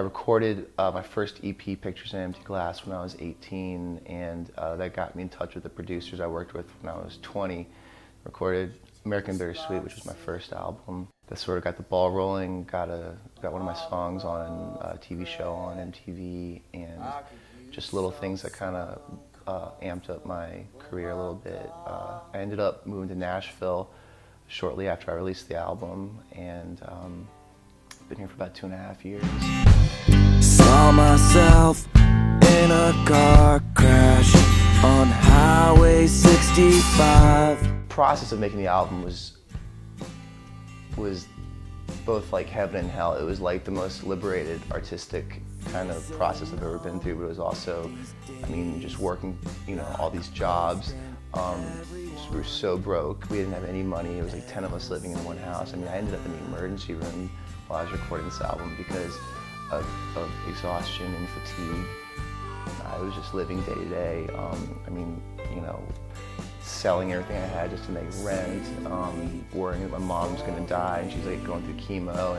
I recorded my first EP, Pictures in Empty Glass, when I was 18, and that got me in touch with the producers I worked with when I was 20. Recorded American Bittersweet, which was my first album. That sort of got the ball rolling, got one of my songs on a TV show on MTV, and just little things that kind of amped up my career a little bit. I ended up moving to Nashville shortly after I released the album, and been here for about 2.5 years. Saw myself in a car crash on Highway 65. The process of making the album was both like heaven and hell. It was like the most liberated artistic kind of process I've ever been through, but it was also, I mean, just working, you know, all these jobs. We were so broke, we didn't have any money. It was like 10 of us living in one house. I mean, I ended up in the emergency room while I was recording this album because of exhaustion and fatigue. I was just living day to day. I mean, you know, selling everything I had just to make rent, worrying that my mom was gonna die, and she's like going through chemo,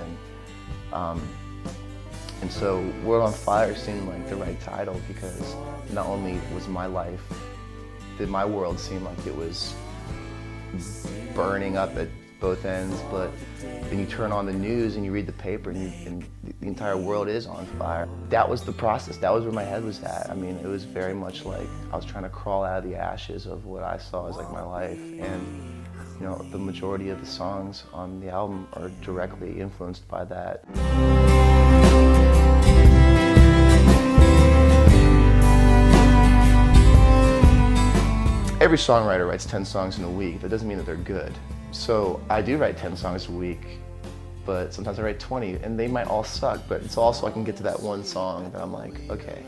and so World on Fire seemed like the right title because not only was my life, did my world seem like it was burning up at both ends, but then you turn on the news and you read the paper and the entire world is on fire. That was the process, that was where my head was at. I mean, it was very much like I was trying to crawl out of the ashes of what I saw as like my life, and you know, the majority of the songs on the album are directly influenced by that. Every songwriter writes 10 songs in a week. That doesn't mean that they're good. So I do write 10 songs a week, but sometimes I write 20, and they might all suck, but it's also I can get to that one song that I'm like, okay,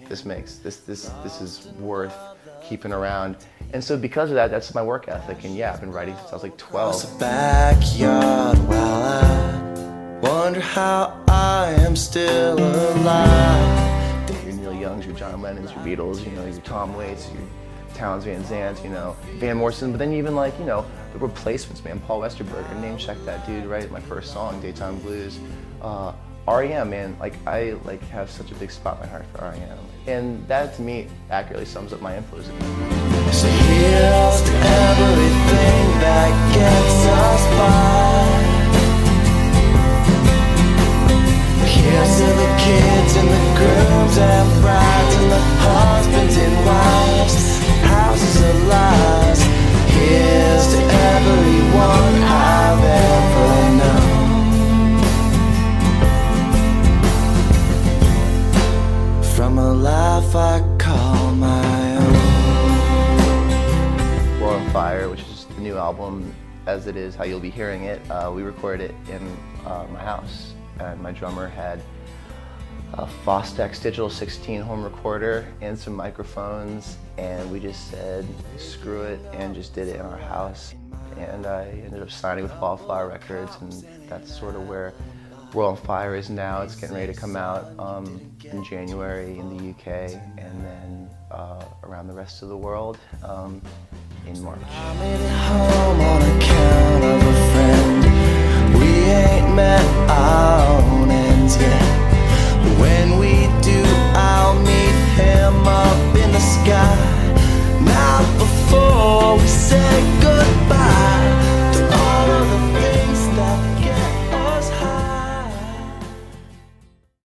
this is worth keeping around. And so because of that, that's my work ethic, and yeah, I've been writing since I was like 12. Backyard while I wonder how I am still alive. Your Neil Youngs, your John Lennons, your Beatles, you know, your Tom Waits, your Townes Van Zandt, you know, Van Morrison, but then even like, you know, the replacements, man, Paul Westerberger, name check that dude, right? My first song, Daytime Blues. R.E.M., man, like I have such a big spot in my heart for R.E.M. And that to me accurately sums up my influence. So here's to everything that gets us by. Here's to the kids and the grooms and brides and the husbands and wives, houses of lies. Here's to everyone I've ever known. From a life I call my own. World on Fire, which is the new album, as it is how you'll be hearing it, we recorded it in my house. And my drummer had a Fostex Digital 16 home recorder and some microphones, and we just said screw it and just did it in our house. And I ended up signing with Wildflower Records, and that's sort of where World on Fire is now. It's getting ready to come out in January in the UK, and then around the rest of the world in March. I made it home on a